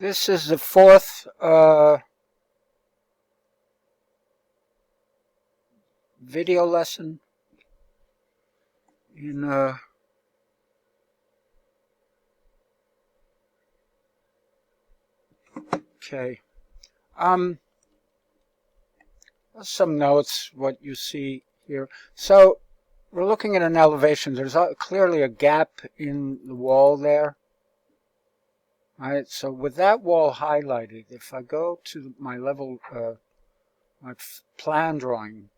This is the fourth video lesson in okay. Some notes what you see here. So we're looking at an elevation. There's clearly a gap in the wall there. All right, so with that wall highlighted, if I go to my level, my plan drawing,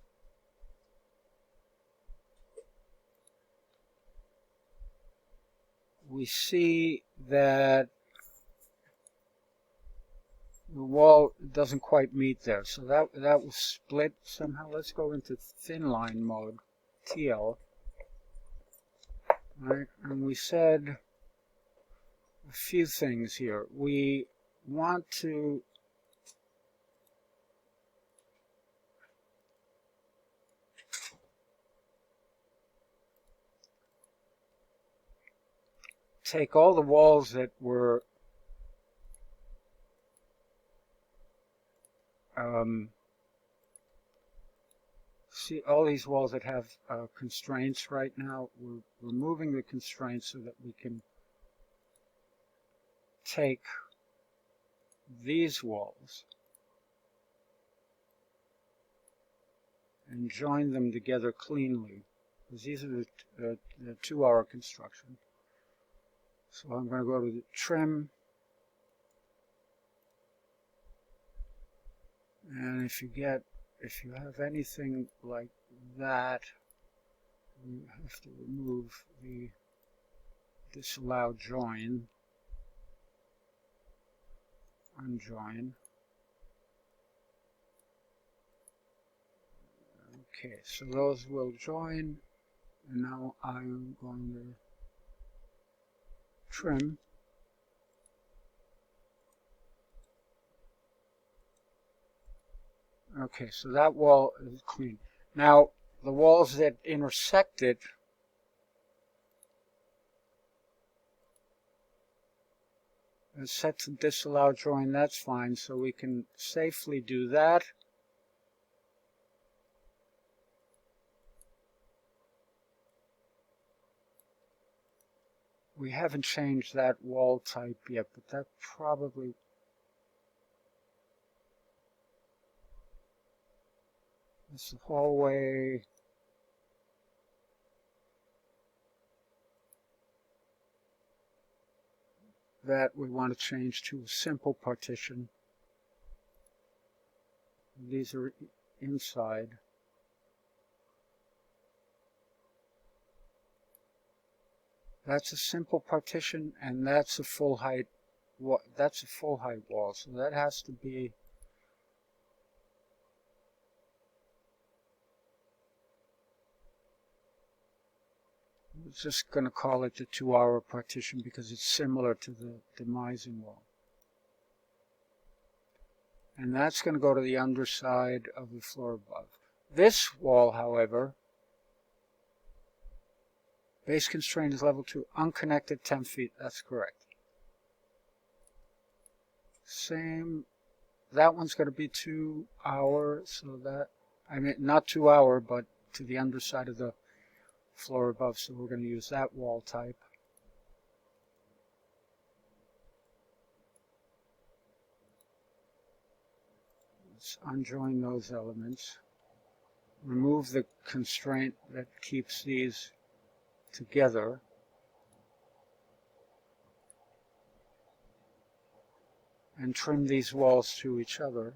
we see that the wall doesn't quite meet there. So that was split somehow. Let's go into thin line mode, TL. All right, and we said a few things here. We want to take all the walls that were see all these walls that have constraints right now. We're removing the constraints so that we can take these walls and join them together cleanly, because these are the 2-hour construction. So I'm going to go to the trim, and if you have anything like that, you have to remove the disallowed join, unjoin. Okay, so those will join, and now I'm going to trim. Okay, so that wall is clean. Now, the walls that intersect it, set to disallow join, that's fine, so we can safely do that. We haven't changed that wall type yet, but that probably is the hallway. That we want to change to a simple partition. These are inside. That's a simple partition, and that's a full height. That's a full height wall, so that has to be. I'm just going to call it the 2-hour partition because it's similar to the demising wall. And that's going to go to the underside of the floor above. This wall, however, base constraint is level 2, unconnected 10 feet. That's correct. Same, that one's going to be 2 hour, so that, I mean, not 2 hour, but to the underside of the floor above, so we're going to use that wall type. Let's unjoin those elements. Remove the constraint that keeps these together. And trim these walls to each other.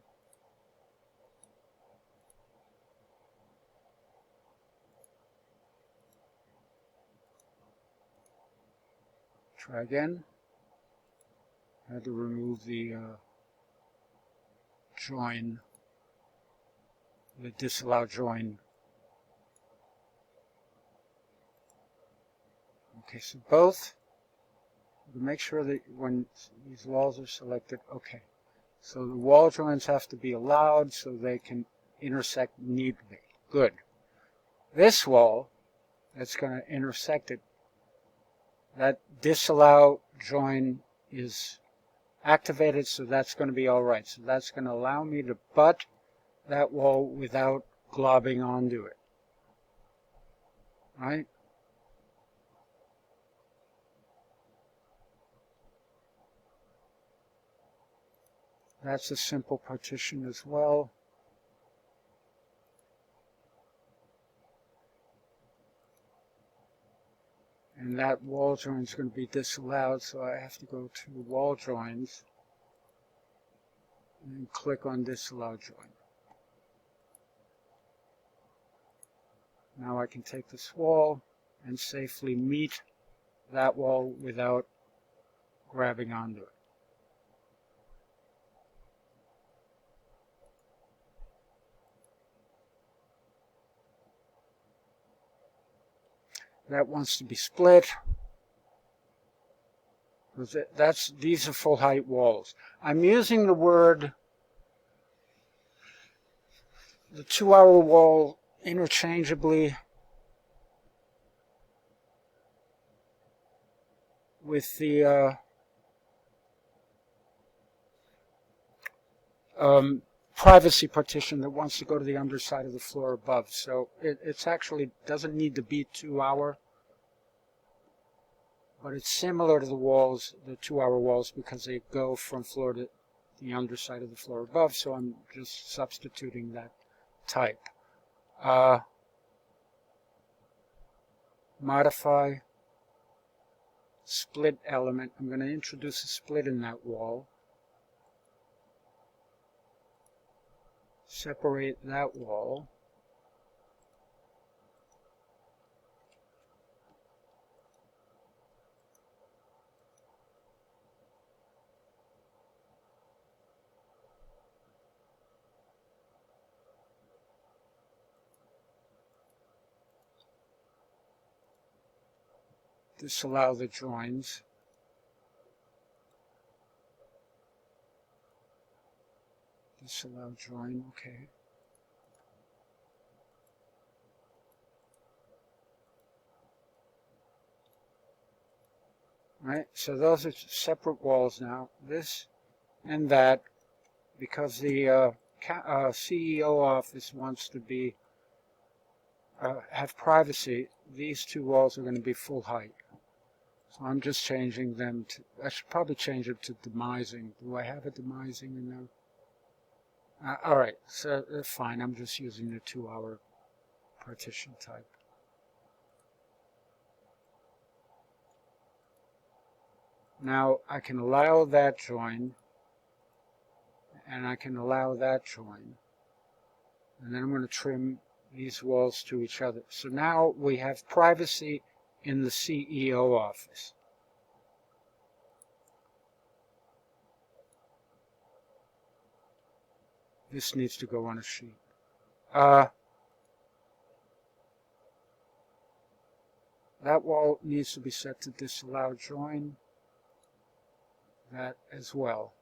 Try again. I had to remove the join, the disallow join. Okay, so both, make sure that when these walls are selected, okay. So the wall joins have to be allowed so they can intersect neatly. Good. This wall that's going to intersect it, that disallow join is activated, so that's going to be all right. So that's going to allow me to butt that wall without globbing onto it. Right? That's a simple partition as well. And that wall join is going to be disallowed, so I have to go to wall joins and click on disallow join. Now I can take this wall and safely meet that wall without grabbing onto it. That wants to be split. These are full height walls. I'm using the 2-hour wall interchangeably with the privacy partition that wants to go to the underside of the floor above. So it's actually doesn't need to be 2-hour, but it's similar to the walls, the 2-hour walls, because they go from floor to the underside of the floor above. So I'm just substituting that type. Modify split element. I'm going to introduce a split in that wall. Separate that wall. Disallow the joins. Disallow join, okay. Right, so those are separate walls now. This and that, because the CEO office wants to be have privacy, these two walls are going to be full height. So I'm just changing them to, I should probably change it to demising. Do I have a demising in there? All right, so fine. I'm just using the 2-hour partition type. Now I can allow that join, and I can allow that join, and then I'm going to trim these walls to each other. So now we have privacy in the CEO office. This needs to go on a sheet. That wall needs to be set to disallow join. That as well.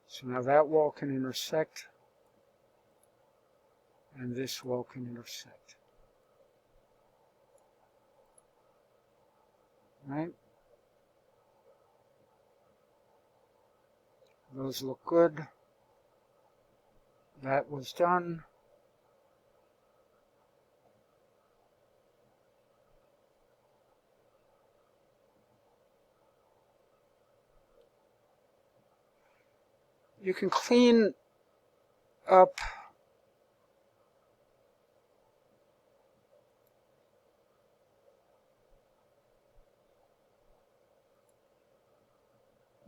So now that wall can intersect, and this wall can intersect. Right? Those look good. That was done. You can clean up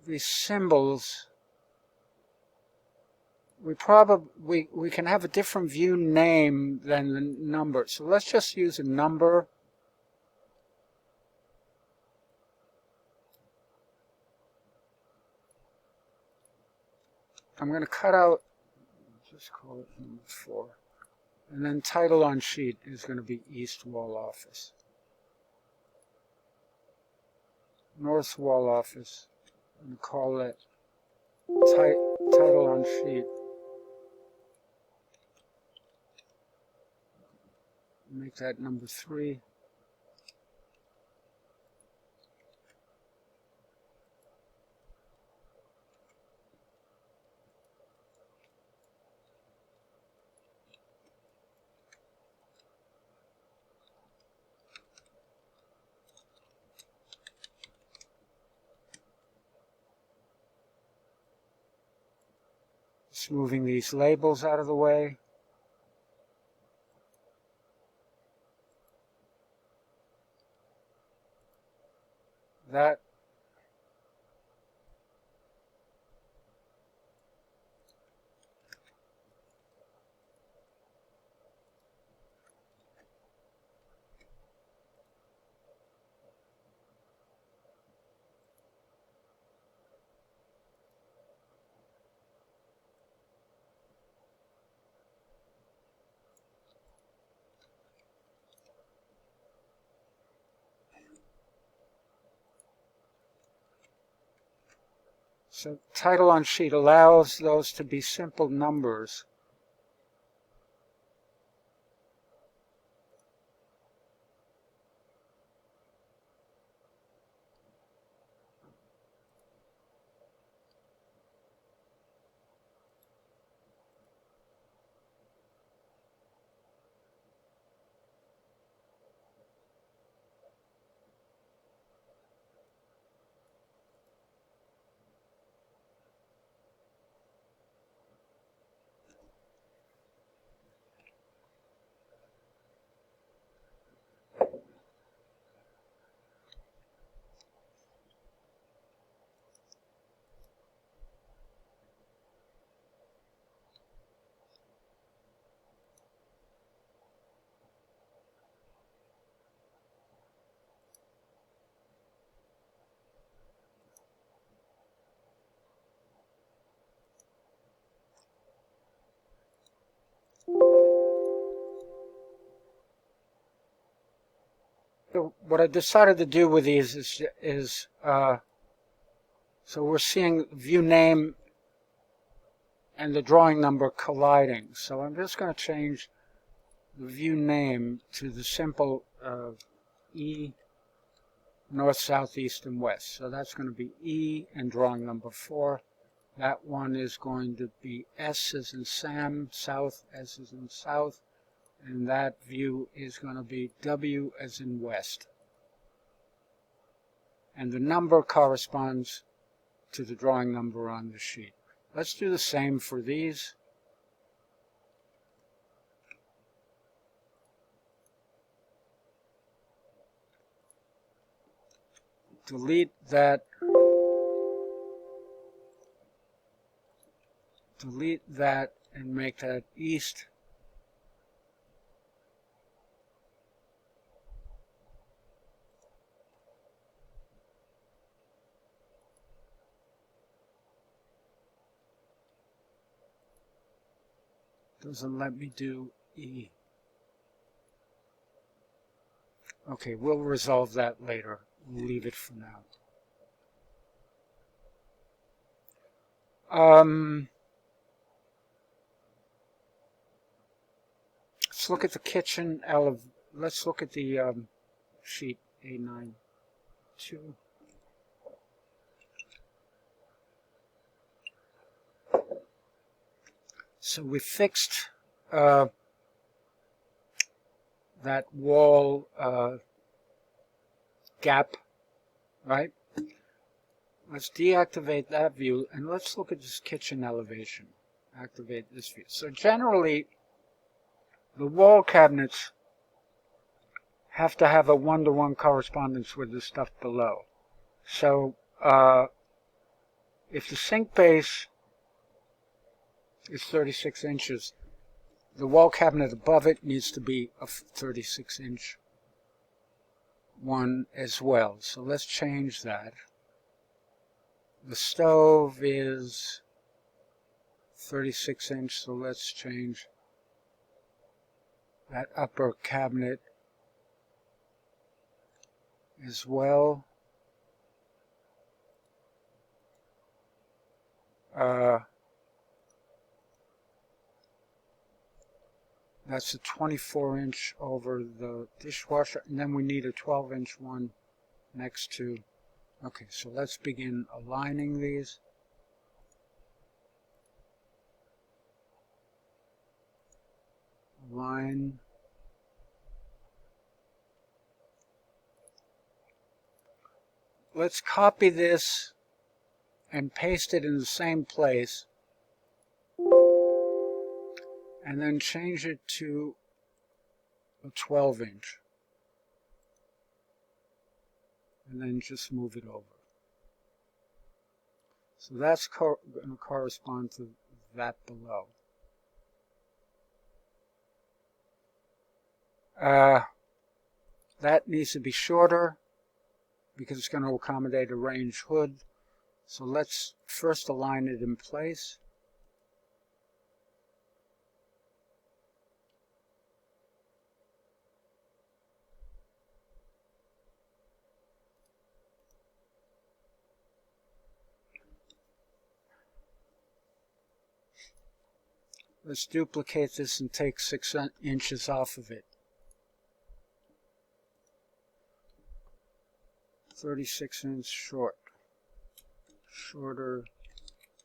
these symbols. We can have a different view name than the number. So let's just use a number. I'm going to cut out, just call it number 4. And then title on sheet is going to be East Wall Office. North Wall Office, I'm going to call it title on sheet. Make that number 3. Just moving these labels out of the way. That so title on sheet allows those to be simple numbers. So what I decided to do with these is so we're seeing view name and the drawing number colliding. So I'm just going to change the view name to the simple E, north, south, east, and west. So that's going to be E and drawing number 4. That one is going to be S as in Sam, south, S as in south. And that view is going to be W as in west. And the number corresponds to the drawing number on the sheet. Let's do the same for these. Delete that and make that east. Doesn't let me do E. Okay, we'll resolve that later. We'll leave it for now. Let's look at the kitchen. Let's look at the sheet A92. So we fixed that wall gap, right? Let's deactivate that view and let's look at this kitchen elevation. Activate this view. So generally, the wall cabinets have to have a one-to-one correspondence with the stuff below. So if the sink base is 36 inches, the wall cabinet above it needs to be a 36-inch one as well. So let's change that. The stove is 36-inch, so let's change that upper cabinet as well. That's a 24-inch over the dishwasher, and then we need a 12-inch one next to. Okay, so let's begin aligning these. Align. Let's copy this and paste it in the same place, and then change it to a 12-inch, and then just move it over. So that's going to correspond to that below. That needs to be shorter because it's going to accommodate a range hood. So let's first align it in place. Let's duplicate this and take 6 inches off of it. 36 inches short. Shorter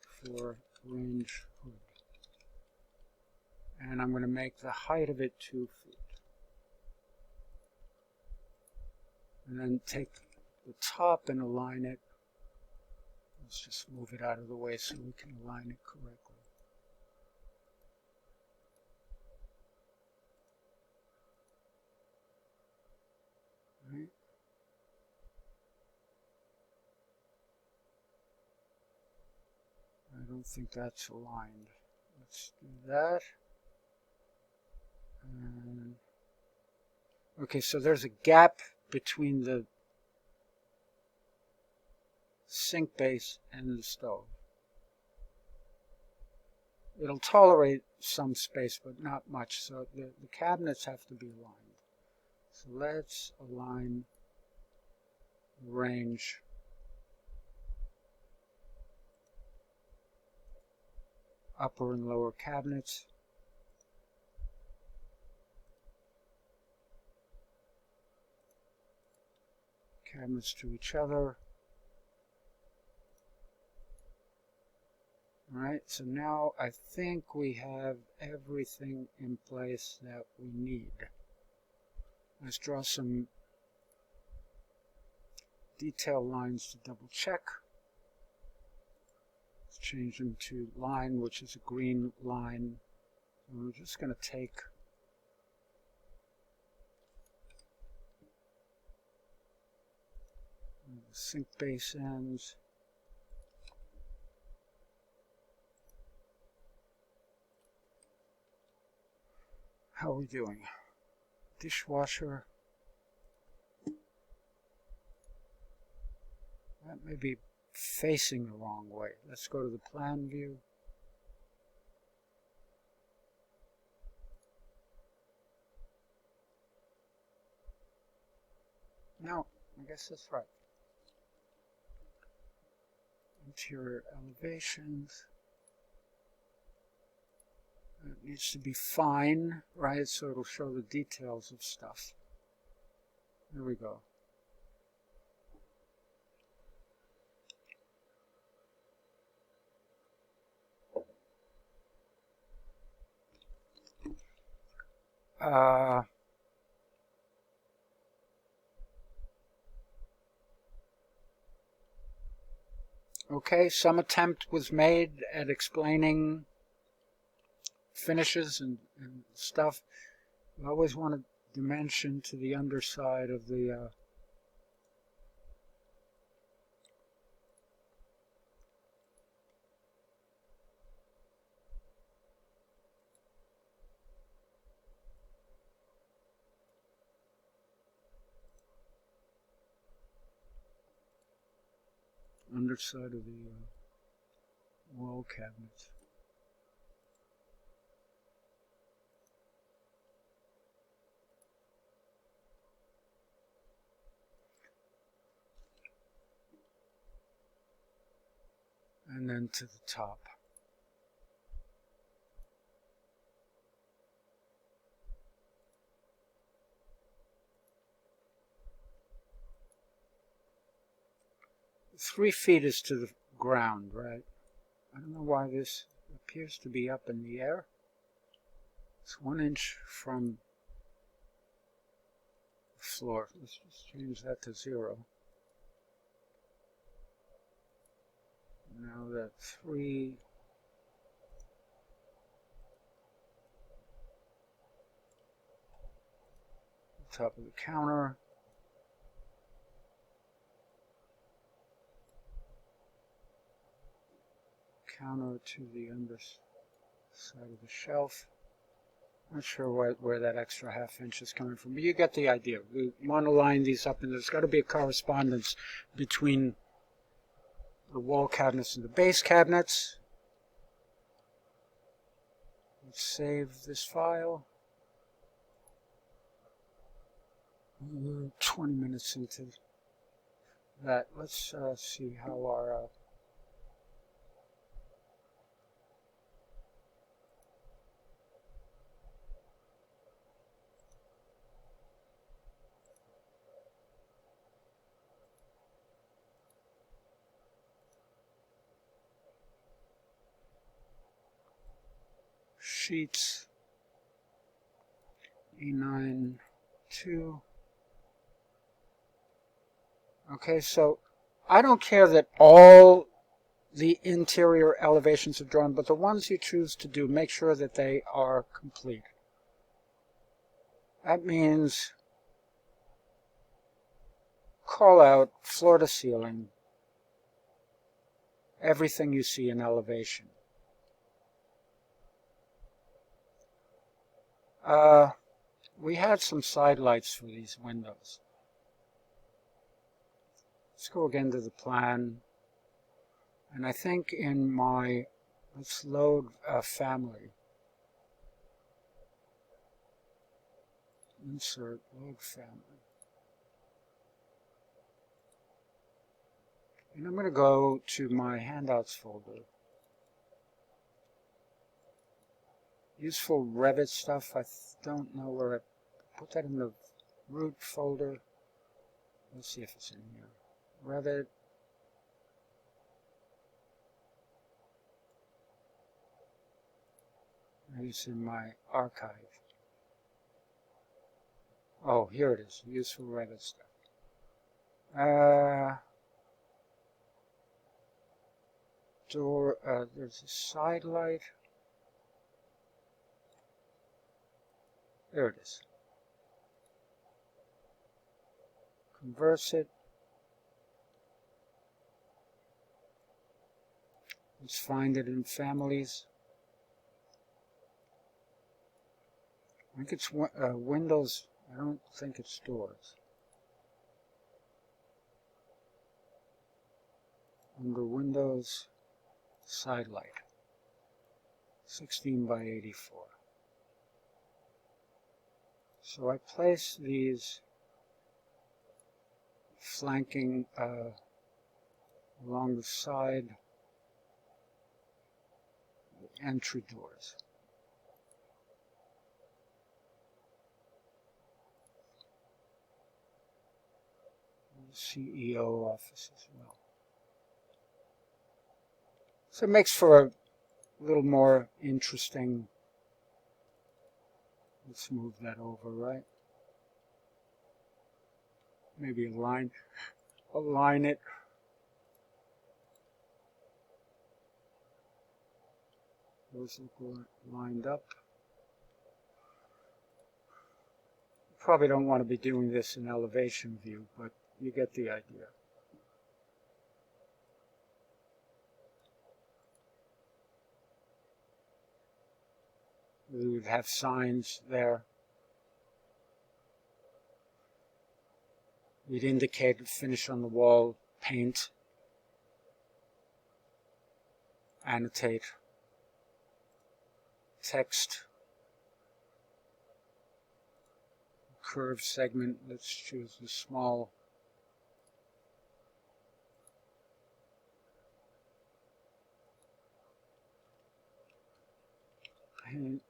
for range hood. And I'm going to make the height of it 2 feet. And then take the top and align it. Let's just move it out of the way so we can align it correctly. Right. I don't think that's aligned. Let's do that. And okay, so there's a gap between the sink base and the stove. It'll tolerate some space, but not much, so the cabinets have to be aligned. So let's align the range. Upper and lower cabinets. Cabinets to each other. Alright, so now I think we have everything in place that we need. Let's draw some detail lines to double check. Let's change them to line, which is a green line. And we're just going to take the sink base ends. How are we doing? Dishwasher. That may be facing the wrong way. Let's go to the plan view. No, I guess that's right. Interior elevations. It needs to be fine, right? So it'll show the details of stuff. There we go. Okay, some attempt was made at explaining finishes and stuff. I always want a dimension to the underside of the underside of the wall cabinets. And and then to the top. Three feet is to the ground, right? I don't know why this appears to be up in the air. It's 1 inch from the floor. Let's just change that to 0. Now that 3 top of the counter. Counter to the underside of the shelf. Not sure where that extra ½ inch is coming from, but you get the idea. We want to line these up, and there's got to be a correspondence between the wall cabinets and the base cabinets. Let's save this file. We're 20 minutes into that. Let's see how our sheets E9-2. Okay, so I don't care that all the interior elevations are drawn, but the ones you choose to do, make sure that they are complete. That means call out floor to ceiling everything you see in elevation. We had some side lights for these windows. Let's go again to the plan. And I think in my, let's load family. Insert, load family. And I'm going to go to my handouts folder. Useful Revit stuff, I don't know where I put that in the root folder. Let's see if it's in here. Revit. Maybe it's in my archive. Oh, here it is. Useful Revit stuff. Door, there's a side light. There it is. Converse it. Let's find it in families. I think it's windows. I don't think it's doors. Under Windows, side light. 16 by 84. So I place these flanking along the side entry doors. CEO office as well. So it makes for a little more interesting. Let's move that over, right? Maybe align it. Those look lined up. Probably don't want to be doing this in elevation view, but you get the idea. We would have signs there. We'd indicate finish on the wall, paint, annotate, text, curve segment. Let's choose the small. . paint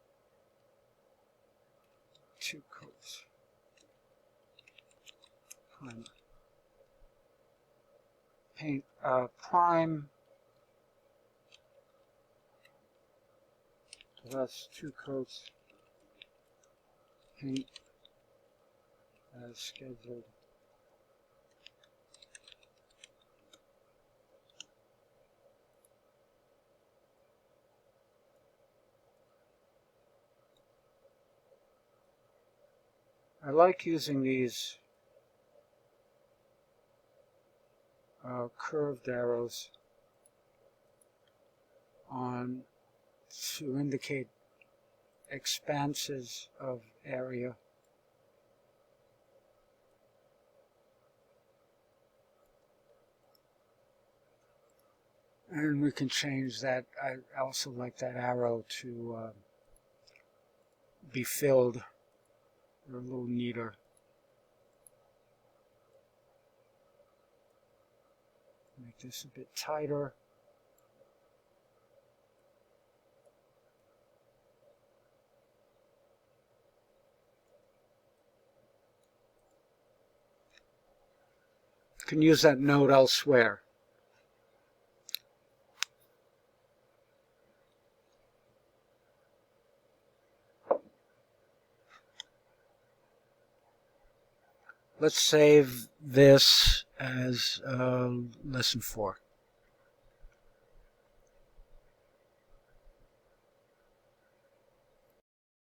2 coats. Primer. Paint prime plus 2 coats. Paint as scheduled. I like using these curved arrows on to indicate expanses of area. And we can change that. I also like that arrow to be filled. They're a little neater. Make this a bit tighter. You can use that note elsewhere. Let's save this as lesson 4.